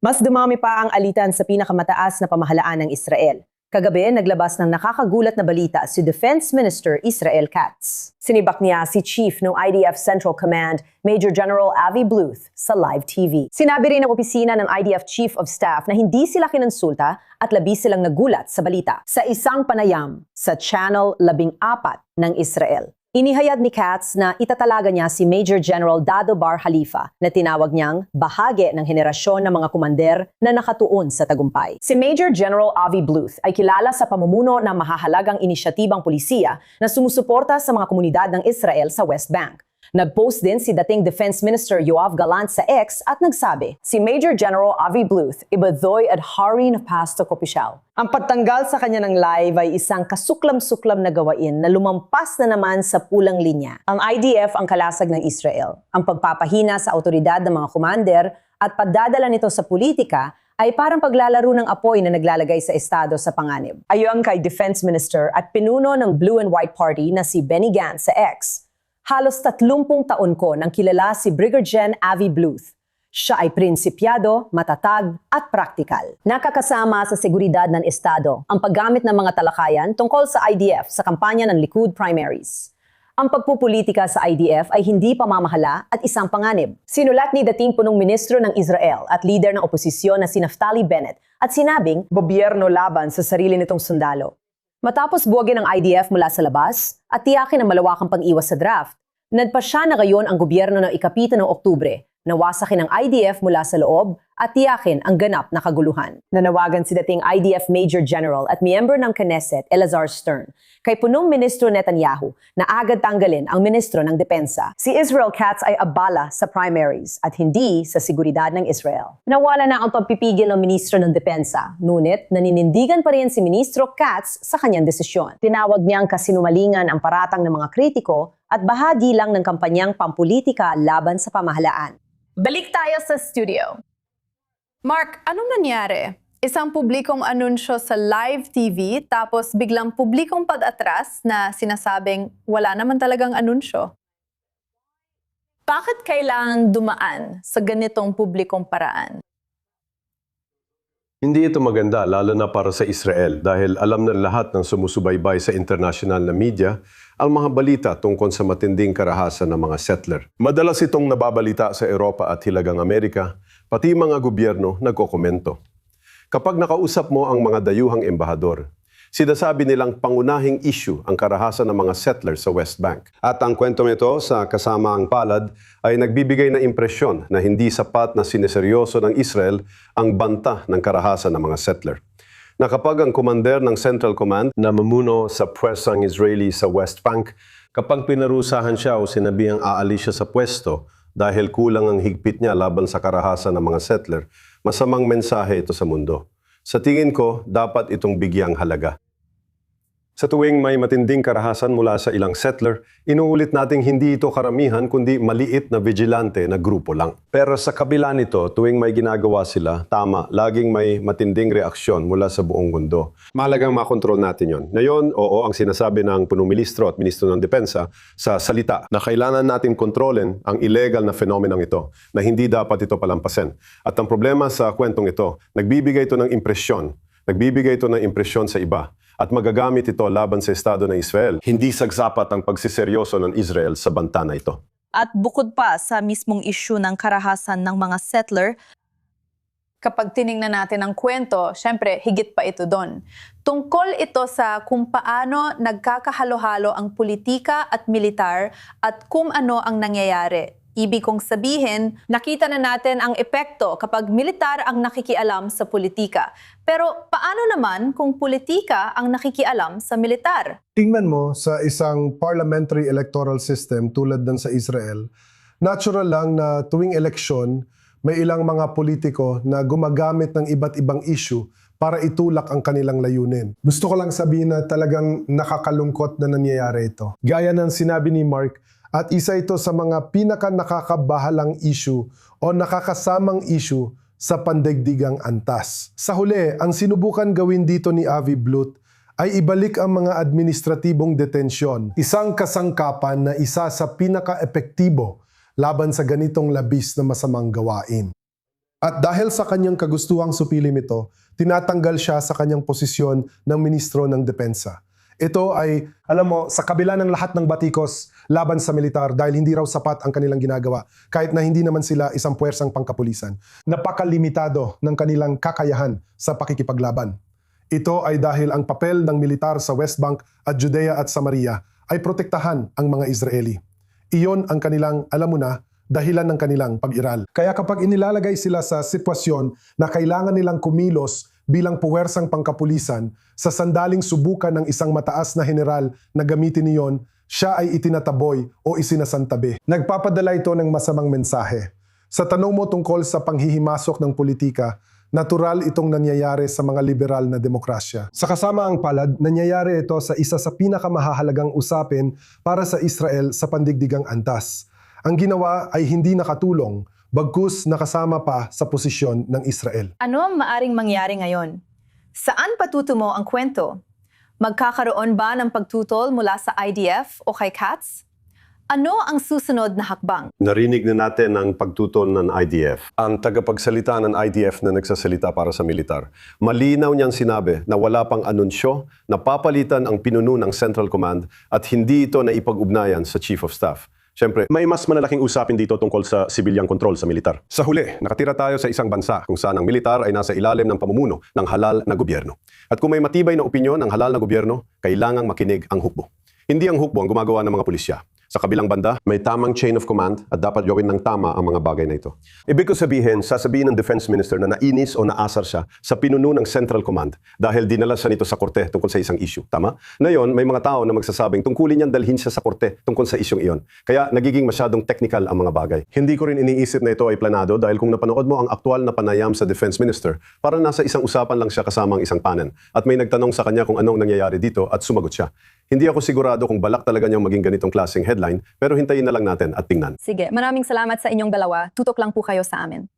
Mas dumami pa ang alitan sa pinakamataas na pamahalaan ng Israel. Kagabi, naglabas ng nakakagulat na balita si Defense Minister Israel Katz. Sinibak niya si Chief ng IDF Central Command, Major General Avi Bluth, sa live TV. Sinabi rin ng opisina ng IDF Chief of Staff na hindi sila kinonsulta at labis silang nagulat sa balita. Sa isang panayam sa Channel 14 ng Israel. Inihayag ni Katz na itatalaga niya si Major General Dado Bar Khalifa na tinawag niyang bahagi ng henerasyon ng mga kumander na nakatuon sa tagumpay. Si Major General Avi Bluth ay kilala sa pamumuno ng mahahalagang inisyatibang pulisiya na sumusuporta sa mga komunidad ng Israel sa West Bank. Nag-post din si dating Defense Minister Yoav Gallant sa X at nagsabi, si Major General Avi Bluth ibadoy at hari na pasto opisyal. Ang pagtanggal sa kanya ng live ay isang kasuklam-suklam na gawain na lumampas na naman sa pulang linya. Ang IDF ang kalasag ng Israel. Ang pagpapahina sa autoridad ng mga commander at pagdadala nito sa politika ay parang paglalaro ng apoy na naglalagay sa estado sa panganib. Ayon kay Defense Minister at pinuno ng Blue and White Party na si Benny Gantz sa X, halos 30 taon ko nang kilala si Brigadier Gen Avi Bluth. Siya ay prinsipyado, matatag at praktikal. Nakakasama sa seguridad ng Estado ang paggamit ng mga talakayan tungkol sa IDF sa kampanya ng Likud primaries. Ang pagpupolitika sa IDF ay hindi pamamahala at isang panganib. Sinulat ni dating punong ministro ng Israel at leader ng oposisyon na si Naftali Bennett at sinabing, gobyerno laban sa sarili nitong sundalo. Matapos buwagin ang IDF mula sa labas at tiyakin ang malawakang pag-iwas sa draft, nagpasya na ngayon ang gobyerno ng ikapito ng Oktubre na wasakin ang IDF mula sa loob at tiyakin ang ganap na kaguluhan. Nanawagan si dating IDF Major General at miyembro ng Knesset, Elazar Stern, kay punong ministro Netanyahu na agad tanggalin ang ministro ng Depensa. Si Israel Katz ay abala sa primaries at hindi sa seguridad ng Israel. Nawala na ang pagpipigil ng ministro ng Depensa, ngunit naninindigan pa rin si Ministro Katz sa kanyang desisyon. Tinawag niyang kasinumalingan ang paratang ng mga kritiko at bahagi lang ng kampanyang pampolitika laban sa pamahalaan. Balik tayo sa studio. Mark, anong nangyari? Isang publikong anunsyo sa live TV tapos biglang publikong pag-atras na sinasabing wala naman talagang anunsyo. Bakit kailangan dumaan sa ganitong publikong paraan? Hindi ito maganda, lalo na para sa Israel dahil alam na lahat ng sumusubaybay sa international na media ang mga balita tungkol sa matinding karahasan ng mga settler. Madalas itong nababalita sa Europa at Hilagang Amerika, pati mga gobyerno nagkokomento. Kapag nakausap mo ang mga dayuhang embahador, sinasabi nilang pangunahing issue ang karahasan ng mga settler sa West Bank. At ang kwento nito sa kasamaang palad ay nagbibigay na impresyon na hindi sapat na sineseryoso ng Israel ang banta ng karahasan ng mga settler. Na kapag ang commander ng Central Command na mamuno sa pwersang Israeli sa West Bank, kapag pinarusahan siya o sinabihang aalis siya sa pwesto dahil kulang ang higpit niya laban sa karahasan ng mga settler, masamang mensahe ito sa mundo. Sa tingin ko, dapat itong bigyang halaga. Sa tuwing may matinding karahasan mula sa ilang settler, inuulit nating hindi ito karamihan kundi maliit na vigilante na grupo lang. Pero sa kabila nito, tuwing may ginagawa sila, tama, laging may matinding reaksyon mula sa buong mundo. Mahalagang makontrol natin yon. Ngayon, oo, ang sinasabi ng punong ministro at ministro ng Depensa sa salita na kailangan natin kontrolin ang illegal na fenomenong ito na hindi dapat ito palampasin. At ang problema sa kwentong ito, nagbibigay ito ng impresyon sa iba. At magagamit ito laban sa Estado ng Israel. Hindi sagsapat ang pagsiseryoso ng Israel sa banta na ito. At bukod pa sa mismong issue ng karahasan ng mga settler, Kapag tiningnan natin ang kwento, syempre higit pa ito doon. Tungkol ito sa kung paano nagkakahalo-halo ang politika at militar at kung ano ang nangyayari. Ibig kong sabihin, nakita na natin ang epekto kapag militar ang nakikialam sa politika. Pero paano naman kung politika ang nakikialam sa militar? Tingnan mo sa isang parliamentary electoral system tulad ng sa Israel, natural lang na tuwing eleksyon, may ilang mga politiko na gumagamit ng iba't ibang issue para itulak ang kanilang layunin. Gusto ko lang sabihin na talagang nakakalungkot na nangyayari ito. Gaya ng sinabi ni Mark, at isa ito sa mga pinaka-nakakabahalang issue o nakakasamang issue sa pandaigdigang antas. Sa huli, ang sinubukan gawin dito ni Avi Bluth ay ibalik ang mga administratibong detensyon, isang kasangkapan na isa sa pinaka-epektibo laban sa ganitong labis na masamang gawain. At dahil sa kanyang kagustuhang supilim ito, tinatanggal siya sa kanyang posisyon ng Ministro ng Depensa. Ito ay, alam mo, sa kabila ng lahat ng batikos laban sa militar dahil hindi raw sapat ang kanilang ginagawa, kahit na hindi naman sila isang puwersang pangkapulisan, napakalimitado ng kanilang kakayahan sa pakikipaglaban. Ito ay dahil ang papel ng militar sa West Bank at Judea at Samaria ay protektahan ang mga Israeli. Iyon ang kanilang, alam mo na, dahilan ng kanilang pag-iral. Kaya kapag inilalagay sila sa sitwasyon na kailangan nilang kumilos bilang puwersang pangkapulisan, sa sandaling subukan ng isang mataas na general na gamitin niyon, siya ay itinataboy o isinasantabi. Nagpapadala ito ng masamang mensahe. Sa tanong mo tungkol sa panghihimasok ng politika, natural itong nangyayari sa mga liberal na demokrasya. Sa kasamaang palad, nangyayari ito sa isa sa pinakamahahalagang usapin para sa Israel sa pandigdigang antas. Ang ginawa ay hindi nakatulong, bagkus nakasama pa sa posisyon ng Israel. Ano ang maaring mangyari ngayon? Saan patutungo ang kwento? Magkakaroon ba ng pagtutol mula sa IDF o kay Katz? Ano ang susunod na hakbang? Narinig na natin ang pagtutol ng IDF. Ang tagapagsalita ng IDF na nagsasalita para sa militar. Malinaw niyang sinabi na wala pang anunsyo na papalitan ang pinuno ng Central Command at hindi ito na ipag-ugnayan sa Chief of Staff. Siyempre, may mas malalaking usapin dito tungkol sa civilian control sa militar. Sa huli, nakatira tayo sa isang bansa kung saan ang militar ay nasa ilalim ng pamumuno ng halal na gobyerno. At kung may matibay na opinyon ng halal na gobyerno, kailangang makinig ang hukbo. Hindi ang hukbo ang gumagawa ng mga pulisya. Sa kabilang banda, may tamang chain of command at dapat gawin ng tama ang mga bagay na ito. Ibig ko sabihin, sasabihin ng Defense Minister na nainis o naasar siya sa pinuno ng Central Command dahil dinala siya nito sa korte tungkol sa isang issue. Tama? Ngayon, may mga tao na magsasabing tungkulin niyang dalhin siya sa korte tungkol sa isyong iyon. Kaya nagiging masyadong technical ang mga bagay. Hindi ko rin iniisip na ito ay planado dahil kung napanood mo ang aktual na panayam sa Defense Minister, parang nasa isang usapan lang siya kasama ang isang panen. At may nagtanong sa kanya kung anong nangyayari dito at sumagot siya. Hindi ako sigurado kung balak talaga niyang maging ganitong klaseng headline, pero hintayin na lang natin at tingnan. Sige, maraming salamat sa inyong dalawa. Tutok lang po kayo sa amin.